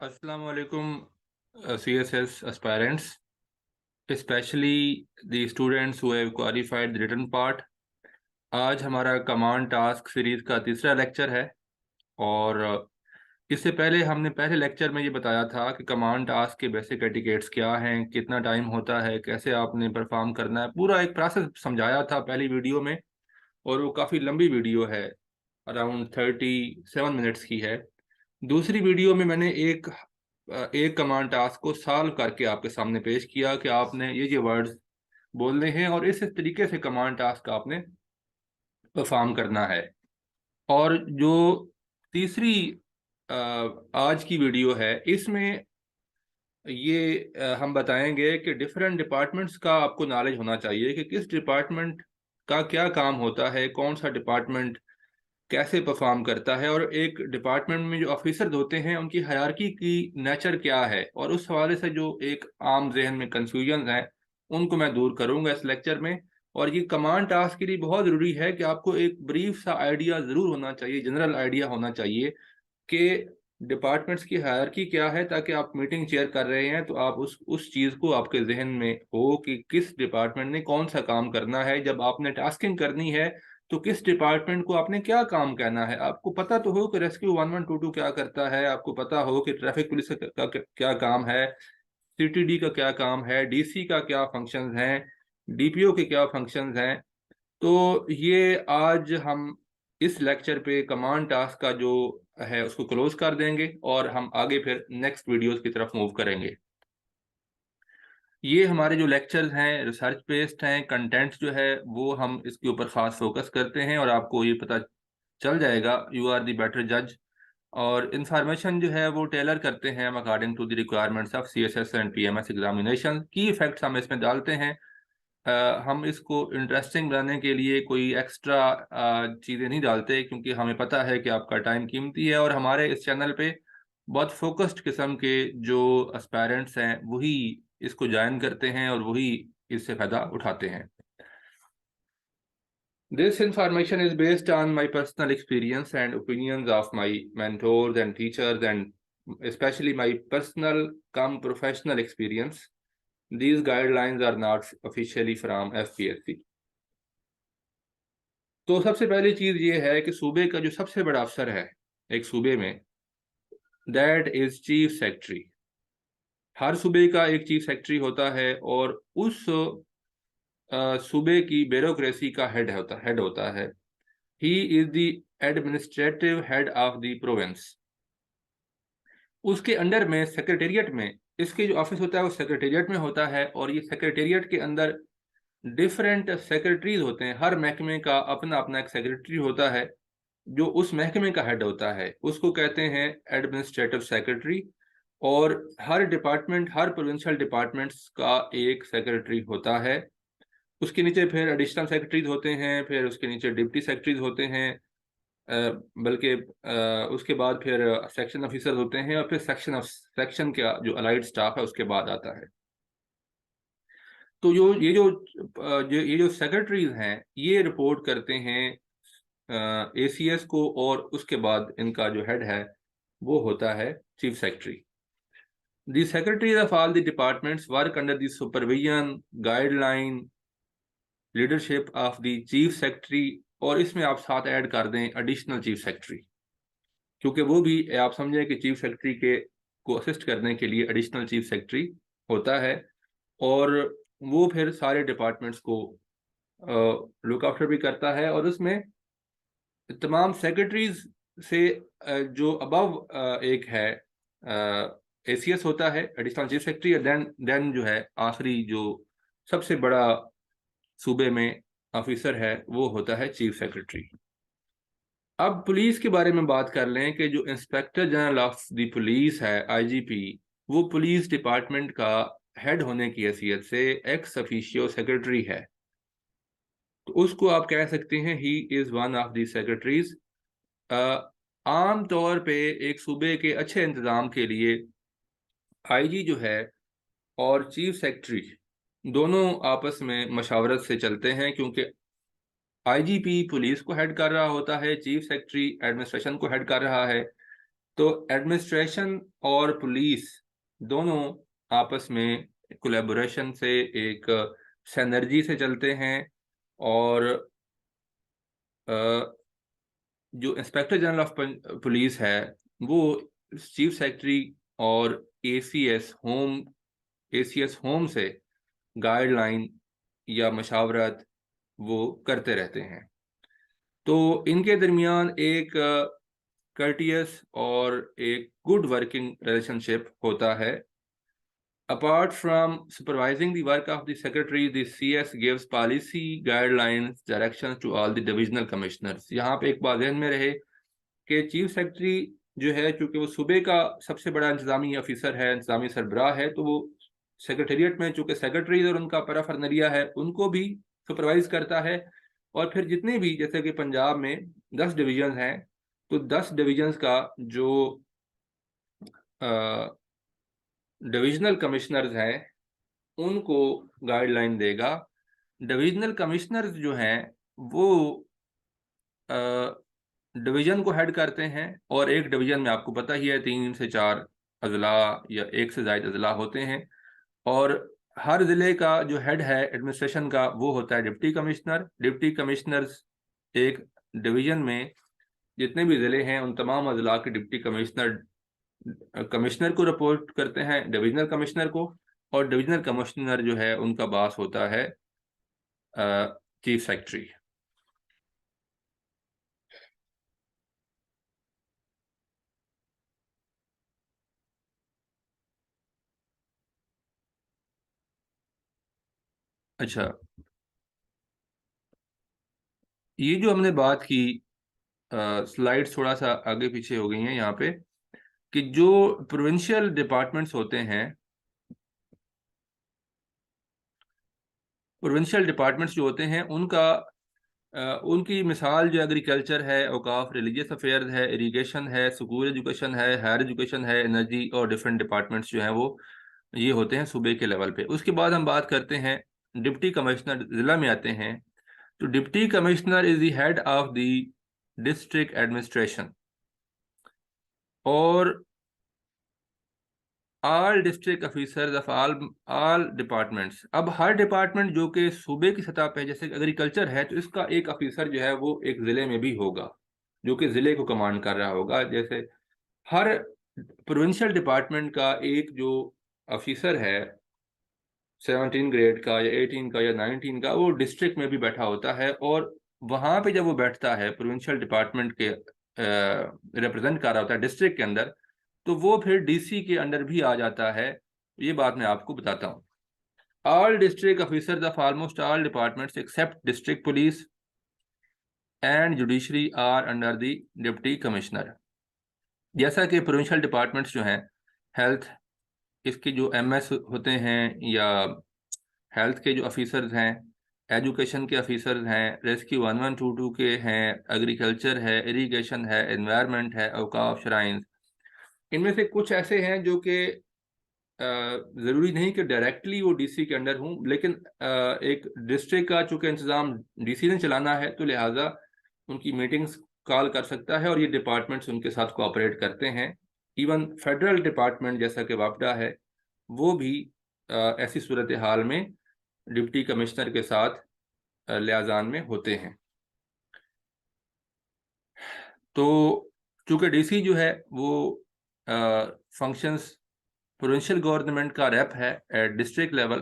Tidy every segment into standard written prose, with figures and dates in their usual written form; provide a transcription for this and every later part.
Assalamu alaikum, CSS aspirants, especially the students who have qualified the written part. आज हमारा command task series का तीसरा lecture है और इससे पहले हमने पहले लेक्चर में ये बताया था कि कमांड टास्क के बेसिक एटिकेट्स क्या हैं, कितना टाइम होता है, कैसे आपने परफॉर्म करना है, पूरा एक प्रोसेस समझाया था पहली वीडियो में। और वो काफ़ी लंबी वीडियो है, अराउंड 37 मिनट्स की है। दूसरी वीडियो में मैंने एक कमांड टास्क को सॉल्व करके आपके सामने पेश किया कि आपने ये वर्ड्स बोलने हैं और इस तरीके से कमांड टास्क आपने परफॉर्म करना है। और जो तीसरी आज की वीडियो है, इसमें हम बताएंगे कि डिफरेंट डिपार्टमेंट्स का आपको नॉलेज होना चाहिए कि किस डिपार्टमेंट का क्या काम होता है, कौन सा डिपार्टमेंट कैसे परफॉर्म करता है, और एक डिपार्टमेंट में जो ऑफिसर्स होते हैं उनकी हायरार्की की नेचर क्या है। और उस हवाले से जो एक आम जहन में कंफ्यूजन है उनको मैं दूर करूंगा इस लेक्चर में। और ये कमांड टास्क के लिए बहुत ज़रूरी है कि आपको एक ब्रीफ सा आइडिया ज़रूर होना चाहिए, जनरल आइडिया होना चाहिए कि डिपार्टमेंट्स की हायरार्की क्या है, ताकि आप मीटिंग चेयर कर रहे हैं तो आप उस चीज़ को आपके जहन में हो कि किस डिपार्टमेंट ने कौन सा काम करना है। जब आपने टास्किंग करनी है तो किस डिपार्टमेंट को आपने क्या काम कहना है। आपको पता तो हो कि रेस्क्यू 1122 क्या करता है, आपको पता हो कि ट्रैफिक पुलिस का क्या काम है, सीटीडी का क्या काम है, डीसी का क्या फंक्शंस हैं, डीपीओ के क्या फंक्शंस हैं। तो ये आज हम इस लेक्चर पे कमांड टास्क का जो है उसको क्लोज कर देंगे और हम आगे फिर नेक्स्ट वीडियोस की तरफ मूव करेंगे। ये हमारे जो लेक्चर्स हैं रिसर्च बेस्ड हैं, कंटेंट जो है वो हम इसके ऊपर ख़ास फोकस करते हैं और आपको ये पता चल जाएगा, यू आर दी बेटर जज। और इंफॉर्मेशन जो है वो टेलर करते हैं हम according to the requirements of CSS and PMS examination. की इफेक्ट्स हम इसमें डालते हैं। हम इसको इंटरेस्टिंग बनाने के लिए कोई एक्स्ट्रा चीज़ें नहीं डालते, क्योंकि हमें पता है कि आपका टाइम कीमती है और हमारे इस चैनल पे बहुत फोकस्ड किस्म के जो एस्पायरेंट्स हैं वही इसको ज्वाइन करते हैं और वही इससे फ़ायदा उठाते हैं। This information is based on my personal experience and opinions of my mentors and teachers, and especially my personal cum professional experience. These guidelines are not officially from FPSC. तो सबसे पहली चीज़ ये है कि सूबे का जो सबसे बड़ा अफसर है एक सूबे में, दैट इज़ चीफ सेक्रेटरी। हर सूबे का एक चीफ सेक्रेटरी होता है और उस सूबे की ब्यूरोक्रेसी का हेड होता है। He is the administrative head of the province. उसके अंडर में सेक्रेटेरिएट में इसके जो ऑफिस होता है वो सेक्रेटेरिएट में होता है, और ये सेक्रेटेरिएट के अंदर डिफरेंट सेक्रेटरीज होते हैं। हर महकमे का अपना अपना एक सेक्रेटरी होता है जो उस महकमे का हेड होता है, उसको कहते हैं एडमिनिस्ट्रेटिव सेक्रेटरी। और हर डिपार्टमेंट, हर प्रोविंशियल डिपार्टमेंट्स का एक सेक्रेटरी होता है। उसके नीचे फिर एडिशनल सेक्रेटरीज होते हैं, फिर उसके नीचे डिप्टी सेक्रेटरीज होते हैं, बल्कि उसके बाद फिर सेक्शन ऑफिसर होते हैं, और फिर सेक्शन का जो अलाइड स्टाफ है उसके बाद आता है। तो ये जो सेक्रेटरीज हैं ये रिपोर्ट करते हैं एसीएस को, और उसके बाद इनका जो हेड है वो होता है chief secretary. The secretaries of all the departments work under the supervision, guideline, leadership of the chief secretary. और इसमें आप साथ ऐड कर दें एडिशनल चीफ सेक्रेटरी, क्योंकि वो भी आप समझें कि चीफ सेक्रेटरी के को असिस्ट करने के लिए एडिशनल चीफ सेक्रेटरी होता है, और वो फिर सारे डिपार्टमेंट्स को लुक आफ्टर भी करता है। और उसमें तमाम सेक्रेटरीज से जो अबव एक है एसीएस होता है, एडिशनल चीफ सेक्रेटरी। देन जो है आखिरी जो सबसे बड़ा सूबे में ऑफिसर है वो होता है चीफ सेक्रेटरी। अब पुलिस के बारे में बात कर लें कि जो inspector general of the police है, आईजीपी, वो पुलिस डिपार्टमेंट का हेड होने की हैसियत से एक्स ऑफिशियो सेक्रेटरी है। तो उसको आप कह सकते हैं he is one of the secretaries. आम तौर पे एक सूबे के अच्छे इंतज़ाम के लिए आईजी जो है और चीफ सेक्रेटरी दोनों आपस में मशावरत से चलते हैं, क्योंकि आईजीपी पुलिस को हेड कर रहा होता है, चीफ सेक्रेटरी एडमिनिस्ट्रेशन को हेड कर रहा है। तो एडमिनिस्ट्रेशन और पुलिस दोनों आपस में कोलैबोरेशन से, एक सिनर्जी से चलते हैं। और जो इंस्पेक्टर जनरल ऑफ पुलिस है वो चीफ सेक्रेटरी और एसीएस होम से गाइडलाइन या मशावरत वो करते रहते हैं। तो इनके दरमियान एक कर्टियस और एक गुड वर्किंग रिलेशनशिप होता है। Apart from supervising the work of the secretary, the CS gives policy guidelines, directions to all the divisional commissioners. यहाँ पे एक बात ध्यान में रहे कि चीफ सेक्रेटरी जो है, चूंकि वो सूबे का सबसे बड़ा इंतजामी अफसर है, इंतजामी सरबराह है, तो वो सेक्रेटेरिएट में चूंकि सेक्रेटरीज और उनका पैराफर्नरिया है उनको भी सुपरवाइज करता है। और फिर जितने भी, जैसे कि पंजाब में 10 डिवीजन हैं, तो 10 डिवीजन्स का जो डिविजनल कमिश्नर्स हैं उनको गाइडलाइन देगा। डिविजनल कमिश्नर्स जो हैं वो डिवीजन को हेड करते हैं, और एक डिवीजन में आपको पता ही है 3 से 4 अजला या 1 से ज़ायद अजला होते हैं। और हर ज़िले का जो हेड है एडमिनिस्ट्रेशन का वो होता है डिप्टी कमिश्नर। डिप्टी कमिश्नर्स एक डिवीजन में जितने भी ज़िले हैं उन तमाम अजला के डिप्टी कमिश्नर को रिपोर्ट करते हैं, डिविजनल कमिश्नर को। और डिविजनल कमिश्नर जो है उनका बॉस होता है चीफ सेक्रेटरी। अच्छा, ये जो हमने बात की, स्लाइड्स थोड़ा सा आगे पीछे हो गई हैं यहाँ पे, कि जो प्रोविंशियल डिपार्टमेंट्स होते हैं, प्रोविंशियल डिपार्टमेंट्स जो होते हैं उनकी मिसाल जो एग्रीकल्चर है, औकाफ, रिलीजियस अफेयर्स है, इरिगेशन है, स्कूल एजुकेशन है, हायर एजुकेशन है, एनर्जी, और डिफरेंट डिपार्टमेंट्स जो हैं वो ये होते हैं सूबे के लेवल पे। उसके बाद हम बात करते हैं डिप्टी कमिश्नर, ज़िला में आते हैं। तो deputy commissioner is the head of the district administration, और all district officers of all departments. अब हर डिपार्टमेंट जो कि सूबे की सतह पे, जैसे एग्रीकल्चर है तो इसका एक ऑफिसर जो है वो एक ज़िले में भी होगा जो कि ज़िले को कमांड कर रहा होगा। जैसे हर प्रोविंशियल डिपार्टमेंट का एक जो ऑफिसर है 17 ग्रेड का या 18 का या 19 का, वो डिस्ट्रिक्ट में भी बैठा होता है। और वहाँ पे जब वो बैठता है प्रोविंशियल डिपार्टमेंट के रिप्रेजेंट कर रहा होता है डिस्ट्रिक्ट के अंदर, तो वो फिर डीसी के अंडर भी आ जाता है। ये बात मैं आपको बताता हूँ। All district officers of almost all departments except district police and judiciary are under the deputy commissioner. जैसा कि प्रोविंशियल डिपार्टमेंट्स जो हैं, हेल्थ, इसके जो एमएस होते हैं, या हेल्थ के जो ऑफिसर्स हैं, एजुकेशन के ऑफिसर्स हैं, रेस्क्यू 1122 के हैं, एग्रीकल्चर है, इरिगेशन है, एनवायरनमेंट है, औकाफ, श्राइन्स। इनमें से कुछ ऐसे हैं जो कि ज़रूरी नहीं कि डायरेक्टली वो डीसी के अंडर हों, लेकिन एक डिस्ट्रिक्ट का चूँकि इंतज़ाम डीसी ने चलाना है तो लिहाजा उनकी मीटिंग्स कॉल कर सकता है, और ये डिपार्टमेंट्स उनके साथ कोऑपरेट करते हैं। इवन फेडरल डिपार्टमेंट जैसा कि वापडा है, वो भी ऐसी सूरत हाल में डिप्टी कमिश्नर के साथ लियाज़ान में होते हैं। तो चूँकि डीसी जो है वो फंक्शंस प्रोविंशियल गवर्नमेंट का रेप है एट डिस्ट्रिक्ट लेवल,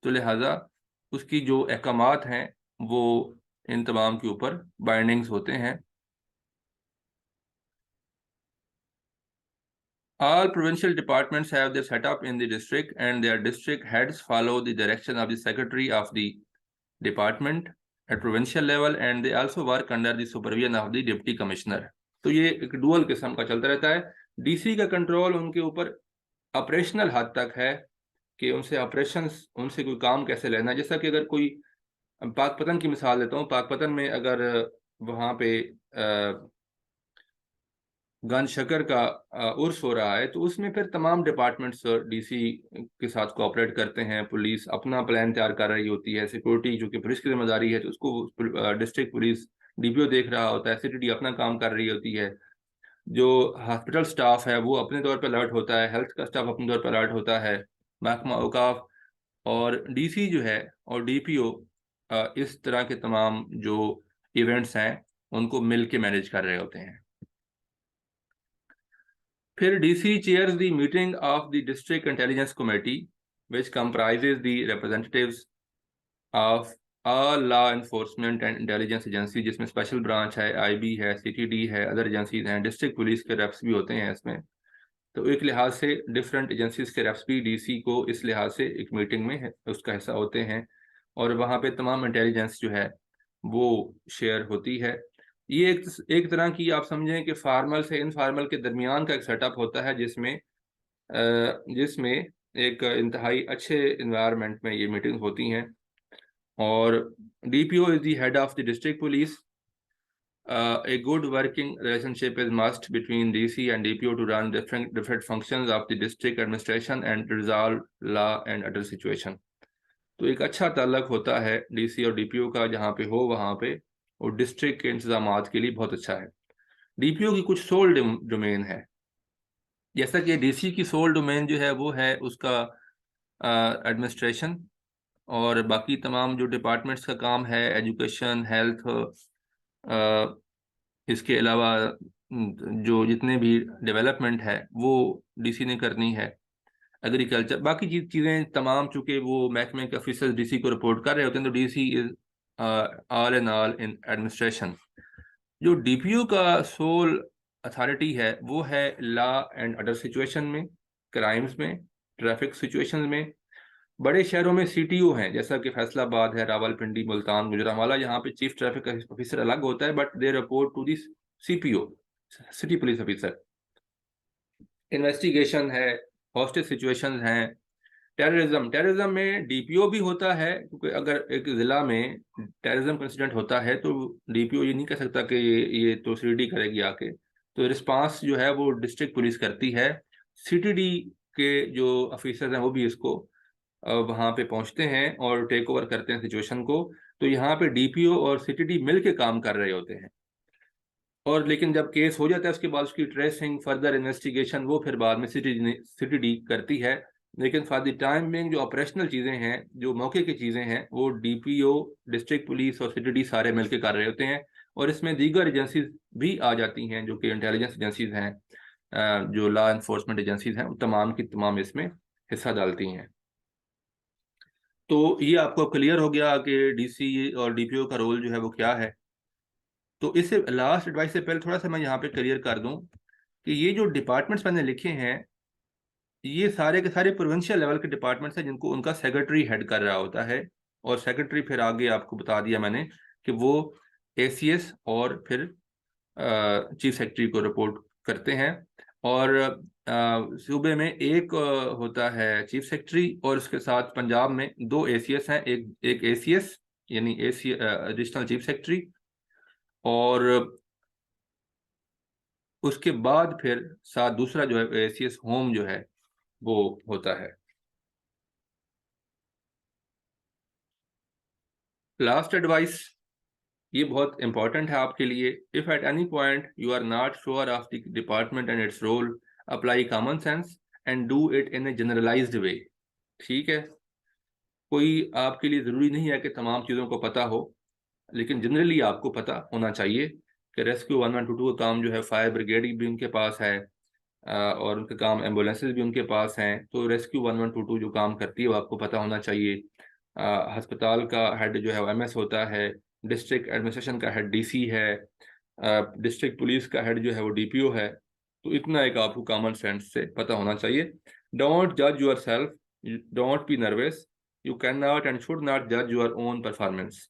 तो लिहाजा उसकी जो अहकामात हैं वो इन तमाम के ऊपर बाइंडिंग्स होते हैं। All provincial departments have their setup in the district, and their district heads follow the direction of the secretary of the department at provincial level, and they also work under the supervision of the deputy commissioner. तो ये एक dual किस्म का चलता रहता है। DC का control उनके ऊपर ऑपरेशनल हद तक है कि उनसे कोई काम कैसे लेना है। जैसा कि अगर कोई, पाकपतन की मिसाल देता हूँ, पाकपतन में अगर वहाँ पे गन शकर का उर्स हो रहा है, तो उसमें फिर तमाम डिपार्टमेंट्स डीसी के साथ कोऑपरेट करते हैं। पुलिस अपना प्लान तैयार कर रही होती है, सिक्योरिटी जो कि पुलिस की जिम्मेदारी है तो उसको डिस्ट्रिक्ट पुलिस डीपीओ देख रहा होता है, सिटी अपना काम कर रही होती है। जो हॉस्पिटल स्टाफ है वो अपने तौर पर अलर्ट होता है, हेल्थ का स्टाफ अपने तौर पर अलर्ट होता है, महकमा औकाफ और डीसी जो है और डीपीओ इस तरह के तमाम जो इवेंट्स हैं उनको मिल के मैनेज कर रहे होते हैं। फिर DC chairs the meeting of the district intelligence committee which comprises the representatives of all law enforcement and intelligence agency, जिसमें स्पेशल ब्रांच है, आईबी है, सीटीडी है, अदर एजेंसीज हैं, डिस्ट्रिक्ट पुलिस के रेप्स भी होते हैं इसमें। तो एक लिहाज से डिफरेंट एजेंसीज के रेप्स भी डीसी को इस लिहाज से एक मीटिंग में उसका हिस्सा होते हैं और वहाँ पे तमाम इंटेलिजेंस जो है वो शेयर होती है। ये एक तरह की आप समझें कि फार्मल से इनफार्मल के दरमियान का एक सेटअप होता है जिसमें एक इंतहाई अच्छे इन्वायरमेंट में ये मीटिंग होती हैं। और DPO is the head of the district police. A good working relationship is must between DC and DPO to run different functions of the district administration and resolve law and other situation. तो एक अच्छा ताल्लुक होता है DC और DPO का, जहाँ पे हो वहाँ पे, और डिस्ट्रिक्ट के इंतजामात के लिए बहुत अच्छा है। डीपीओ की कुछ सोल डोमेन है, जैसा कि डीसी की सोल डोमेन जो है वो है उसका एडमिनिस्ट्रेशन, और बाकी तमाम जो डिपार्टमेंट्स का काम है, एजुकेशन, हेल्थ, इसके अलावा जो जितने भी डेवलपमेंट है वो डीसी ने करनी है, एग्रीकल्चर, बाकी चीज़ें तमाम, चूँकि वो महकमे के ऑफिसर्स डीसी को रिपोर्ट कर रहे होते हैं, तो DC is all in all in administration. जो डीपीओ का सोल अथॉरिटी है वो है लॉ एंड अदर सिचुएशन में, क्राइम्स में, ट्रैफिक सिचुएशंस में। बड़े शहरों में सीटीओ हैं, जैसा कि फैसलाबाद है, रावलपिंडी, मुल्तान, गुजरांवाला, यहाँ पे चीफ ट्रैफिक ऑफिसर अलग होता है, but they report to the CPO, city police officer. Investigation है, हॉस्टेज सिचुएशन हैं, टेररिज्म में डीपीओ भी होता है, क्योंकि अगर एक ज़िला में टेररिज्म का इंसिडेंट होता है तो डीपीओ ये नहीं कह सकता कि ये तो सीटी करेगी आके, तो रिस्पांस जो है वो डिस्ट्रिक्ट पुलिस करती है। सीटीडी के जो ऑफिसर्स हैं वो भी इसको वहाँ पे पहुँचते हैं और टेक ओवर करते हैं सिचुएशन को। तो यहाँ पे डीपीओ और सीटीडी मिल के काम कर रहे होते हैं, और लेकिन जब केस हो जाता है उसके बाद उसकी ट्रेसिंग, फर्दर इन्वेस्टिगेशन वो फिर बाद में सीटीडी करती है। लेकिन फॉर द टाइम बिंग जो ऑपरेशनल चीज़ें हैं, जो मौके की चीज़ें हैं, वो डीपीओ, डिस्ट्रिक्ट पुलिस और सीटीडी सारे मिलकर कर रहे होते हैं। और इसमें दीगर एजेंसीज भी आ जाती हैं जो कि इंटेलिजेंस एजेंसीज हैं, जो लॉ इन्फोर्समेंट एजेंसीज हैं, तमाम की तमाम इसमें हिस्सा डालती हैं। तो ये आपको क्लियर हो गया कि डीसी और डीपीओ का रोल जो है वो क्या है। तो इससे लास्ट एडवाइस से पहले थोड़ा सा मैं यहाँ पे क्लियर कर दूं कि ये जो डिपार्टमेंट्स मैंने लिखे हैं ये सारे के सारे प्रोविंशियल लेवल के डिपार्टमेंट्स हैं, जिनको उनका सेक्रेटरी हेड कर रहा होता है, और सेक्रेटरी फिर आगे आपको बता दिया मैंने कि वो एसीएस और फिर चीफ सेक्रेटरी को रिपोर्ट करते हैं। और सूबे में एक होता है चीफ सेक्रेटरी, और उसके साथ पंजाब में 2 एसीएस हैं, एक एसीएस यानी एडिशनल चीफ सेक्रेटरी, और उसके बाद फिर साथ दूसरा जो है एसीएस होम जो है वो होता है। लास्ट एडवाइस ये बहुत इंपॉर्टेंट है आपके लिए। If at any point you are not sure of the department and its role, apply common sense and do it in a generalised way. ठीक है, कोई आपके लिए ज़रूरी नहीं है कि तमाम चीज़ों को पता हो, लेकिन जनरली आपको पता होना चाहिए कि रेस्क्यू 1122 का काम जो है फायर ब्रिगेड भी उनके पास है, और उनका काम एम्बुलेंसेज भी उनके पास हैं। तो रेस्क्यू 1122 जो काम करती है वो आपको पता होना चाहिए। अस्पताल का हेड जो है वो एमएस होता है, डिस्ट्रिक्ट एडमिनिस्ट्रेशन का हेड डीसी है, डिस्ट्रिक्ट पुलिस का हेड जो है वो डीपीओ है। तो इतना एक आपको कॉमन सेंस से पता होना चाहिए। डोंट जज your self, don't be nervous, you can not and should not जज योर ओन परफॉर्मेंस।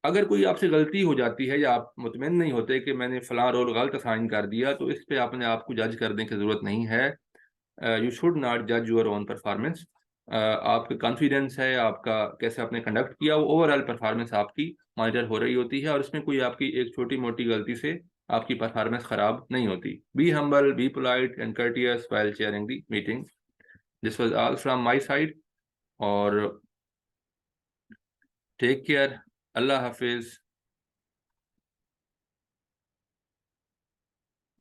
अगर कोई आपसे गलती हो जाती है या आप मुतमईन नहीं होते कि मैंने फलां रोल गलत असाइन कर दिया, तो इस पे अपने आप को जज करने की ज़रूरत नहीं है। यू शुड नॉट जज योर ओन परफॉर्मेंस। आपका कॉन्फिडेंस है, आपका कैसे आपने कंडक्ट किया, वो ओवरऑल परफॉर्मेंस आपकी मॉनिटर हो रही होती है, और इसमें कोई आपकी एक छोटी मोटी गलती से आपकी परफॉर्मेंस ख़राब नहीं होती। Be humble, be polite and courteous while chairing the meeting. This was all from my side, और टेक केयर। अल्लाह हाफिज़।